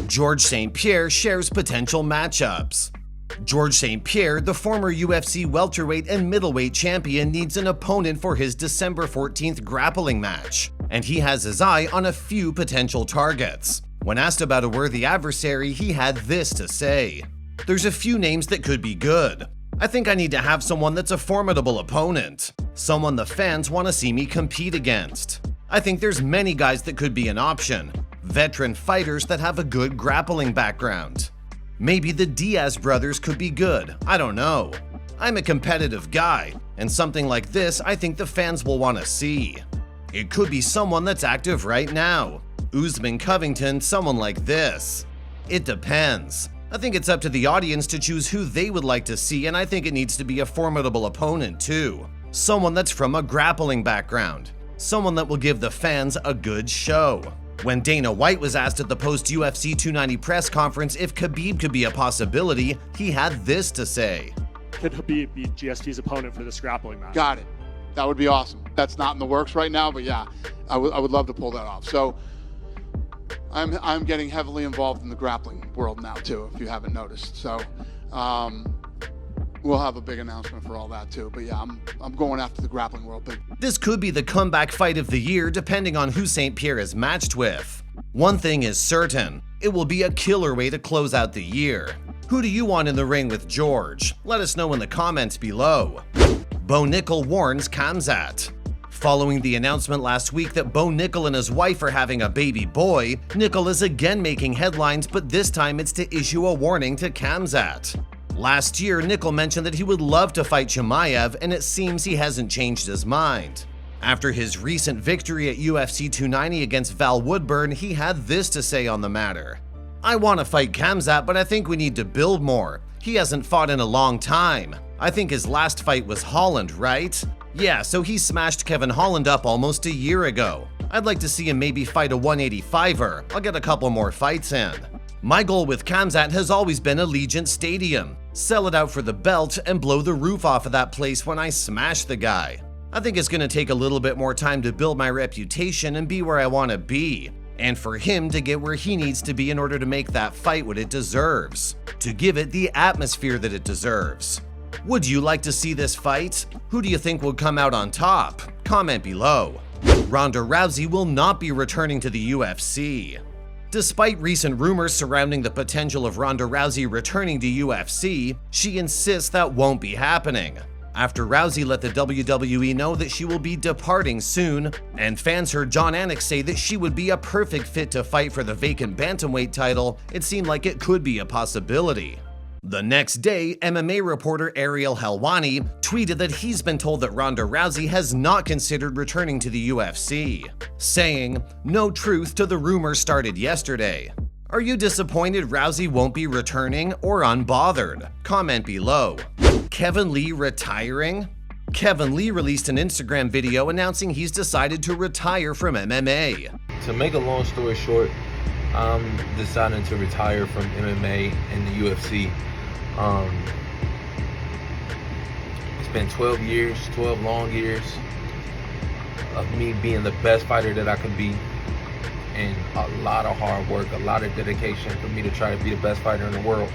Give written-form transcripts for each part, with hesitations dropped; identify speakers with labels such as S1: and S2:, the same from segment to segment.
S1: George St-Pierre shares potential matchups. George St-Pierre, the former UFC welterweight and middleweight champion, needs an opponent for his December 14th grappling match, and he has his eye on a few potential targets. When asked about a worthy adversary, he had this to say: "There's a few names that could be good. I think I need to have someone that's a formidable opponent, someone the fans want to see me compete against. I think there's many guys that could be an option, veteran fighters that have a good grappling background. Maybe the Diaz brothers could be good, I don't know. I'm a competitive guy, and something like this I think the fans will want to see. It could be someone that's active right now. Usman, Covington, someone like this. It depends. I think it's up to the audience to choose who they would like to see, and I think it needs to be a formidable opponent too. Someone that's from a grappling background. Someone that will give the fans a good show." When Dana White was asked at the post-UFC 290 press conference if Khabib could be a possibility, he had this to say:
S2: "Could Khabib be GSP's opponent for this grappling match?"
S3: Got it. That would be awesome. That's not in the works right now, but yeah, I would love to pull that off. So I'm getting heavily involved in the grappling world now too, if you haven't noticed. So we'll have a big announcement for all that too. But yeah, I'm going after the grappling world big.
S1: This could be the comeback fight of the year depending on who St-Pierre is matched with. One thing is certain, it will be a killer way to close out the year. Who do you want in the ring with George? Let us know in the comments below. Bo Nickal warns Khamzat. Following the announcement last week that Bo Nickal and his wife are having a baby boy, Nickal is again making headlines, but this time it's to issue a warning to Khamzat. Last year, Nickal mentioned that he would love to fight Chimaev, and it seems he hasn't changed his mind. After his recent victory at UFC 290 against Val Woodburn, he had this to say on the matter: "I want to fight Khamzat, but I think we need to build more. He hasn't fought in a long time. I think his last fight was Holland, right? Yeah, so he smashed Kevin Holland up almost a year ago. I'd like to see him maybe fight a 185er. I'll get a couple more fights in. My goal with Khamzat has always been Allegiant Stadium. Sell it out for the belt and blow the roof off of that place when I smash the guy. I think it's going to take a little bit more time to build my reputation and be where I want to be, and for him to get where he needs to be in order to make that fight what it deserves, to give it the atmosphere that it deserves. Would you like to see this fight? Who do you think will come out on top? Comment below." Ronda Rousey will not be returning to the UFC. Despite recent rumors surrounding the potential of Ronda Rousey returning to UFC, she insists that won't be happening. After Rousey let the WWE know that she will be departing soon, and fans heard Jon Anik say that she would be a perfect fit to fight for the vacant bantamweight title, it seemed like it could be a possibility. The next day, MMA reporter Ariel Helwani tweeted that he's been told that Ronda Rousey has not considered returning to the UFC, saying, "No truth to the rumor started yesterday." Are you disappointed Rousey won't be returning or unbothered? Comment below. Kevin Lee retiring? Kevin Lee released an Instagram video announcing he's decided to retire from MMA.
S4: To make a long story short, I'm deciding to retire from MMA and the UFC. It's been 12 years, 12 long years of me being the best fighter that I could be, and a lot of hard work, a lot of dedication for me to try to be the best fighter in the world.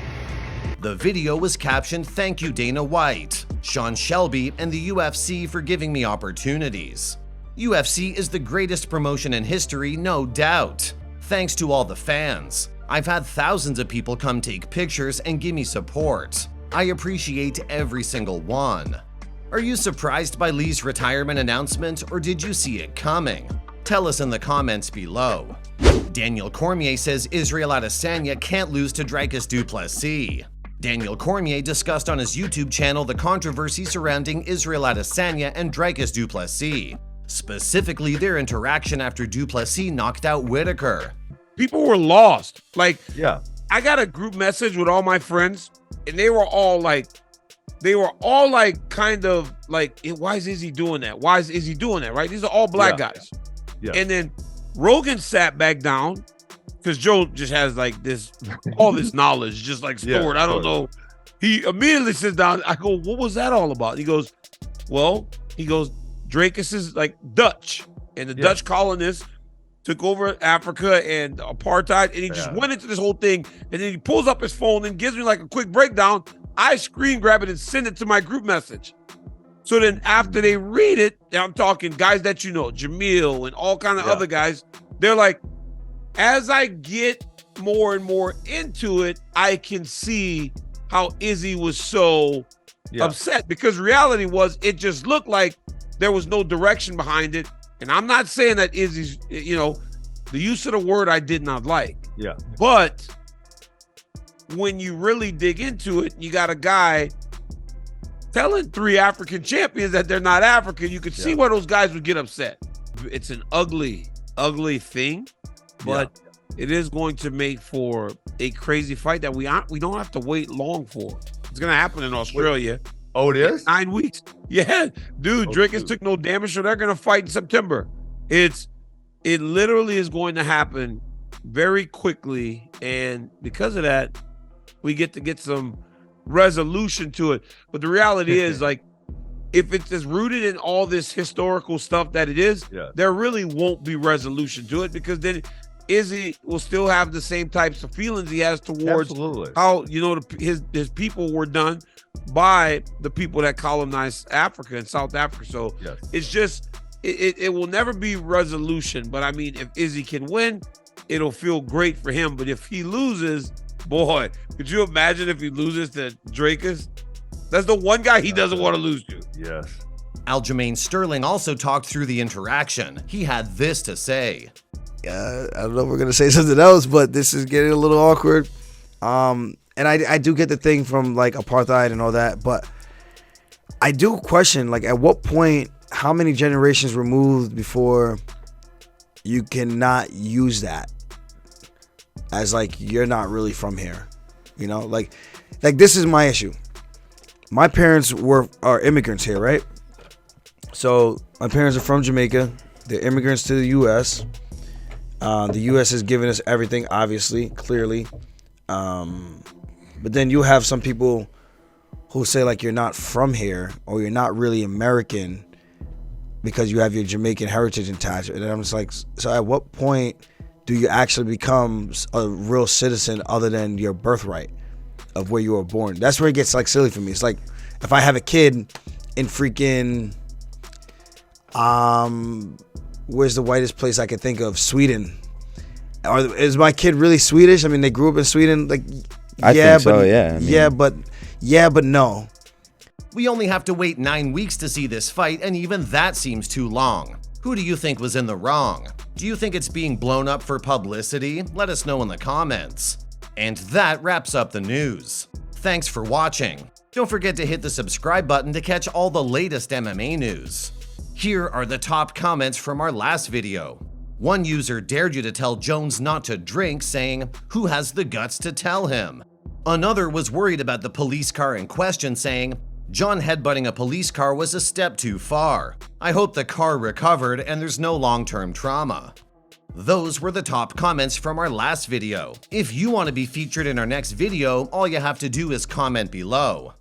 S1: The video was captioned, "Thank you Dana White, Sean Shelby, and the UFC for giving me opportunities. UFC is the greatest promotion in history, no doubt. Thanks to all the fans. I've had thousands of people come take pictures and give me support. I appreciate every single one." Are you surprised by Lee's retirement announcement, or did you see it coming? Tell us in the comments below. Daniel Cormier says Israel Adesanya can't lose to Dricus Du Plessis. Daniel Cormier discussed on his YouTube channel the controversy surrounding Israel Adesanya and Dricus Du Plessis, specifically their interaction after Du Plessis knocked out Whitaker.
S5: People were lost. Like,
S4: Yeah.
S5: I got a group message with all my friends, and they were all like, kind of like, why is Izzy doing that? Why is Izzy doing that? Right? These are all black guys.
S4: Yeah.
S5: And then Rogan sat back down because Joe just has like this, all this knowledge just like stored. I don't know. He immediately sits down. I go, what was that all about? He goes, Dricus is like Dutch, and the Dutch colonists took over Africa and apartheid, and he just went into this whole thing, and then he pulls up his phone and gives me like a quick breakdown. I screen grab it and send it to my group message. So then after they read it, I'm talking guys that you know, Jamil and all kind of other guys, they're like, as I get more and more into it, I can see how Izzy was so upset, because reality was it just looked like there was no direction behind it. And I'm not saying that Izzy's, you know, the use of the word I did not like. Yeah. But when you really dig into it, you got a guy telling 3 African champions that they're not African. You could see where those guys would get upset. It's an ugly, ugly thing, but it is going to make for a crazy fight that we don't have to wait long for. It's going to happen in Australia.
S6: Oh, it is?
S5: 9 weeks. Yeah, dude, Dricus took no damage, so they're going to fight in September. It literally is going to happen very quickly, and because of that, we get to get some resolution to it. But the reality is, like, if it's as rooted in all this historical stuff that it is, there really won't be resolution to it, because then Izzy will still have the same types of feelings he has towards how, you know, his people were done by the people that colonized Africa and South Africa. So it's just, it will never be resolution. But I mean, if Izzy can win, it'll feel great for him. But if he loses, boy, could you imagine if he loses to Dricus? That's the one guy he doesn't want to lose to.
S6: Yes.
S1: Aljamain Sterling also talked through the interaction. He had this to say.
S7: I don't know if we're going to say something else, but this is getting a little awkward. And I do get the thing from like apartheid and all that, but I do question, like, at what point, how many generations removed before you cannot use that as like, you're not really from here, you know? Like this is my issue. My parents are immigrants here, right? So my parents are from Jamaica. They're immigrants to the U.S. The U.S. has given us everything, obviously, clearly. But then you have some people who say like you're not from here or you're not really American because you have your Jamaican heritage attached. And I'm just like, so at what point do you actually become a real citizen other than your birthright of where you were born? That's where it gets like silly for me. It's like if I have a kid in freaking, where's the whitest place I could think of? Sweden. Or is my kid really Swedish? I mean, they grew up in Sweden. Like,
S8: I think so, yeah. I mean,
S7: but no.
S1: We only have to wait 9 weeks to see this fight, and even that seems too long. Who do you think was in the wrong? Do you think it's being blown up for publicity? Let us know in the comments. And that wraps up the news. Thanks for watching. Don't forget to hit the subscribe button to catch all the latest MMA news. Here are the top comments from our last video. One user dared you to tell Jones not to drink, saying, "Who has the guts to tell him?" Another was worried about the police car in question, saying, "John headbutting a police car was a step too far. I hope the car recovered and there's no long-term trauma." Those were the top comments from our last video. If you want to be featured in our next video, all you have to do is comment below.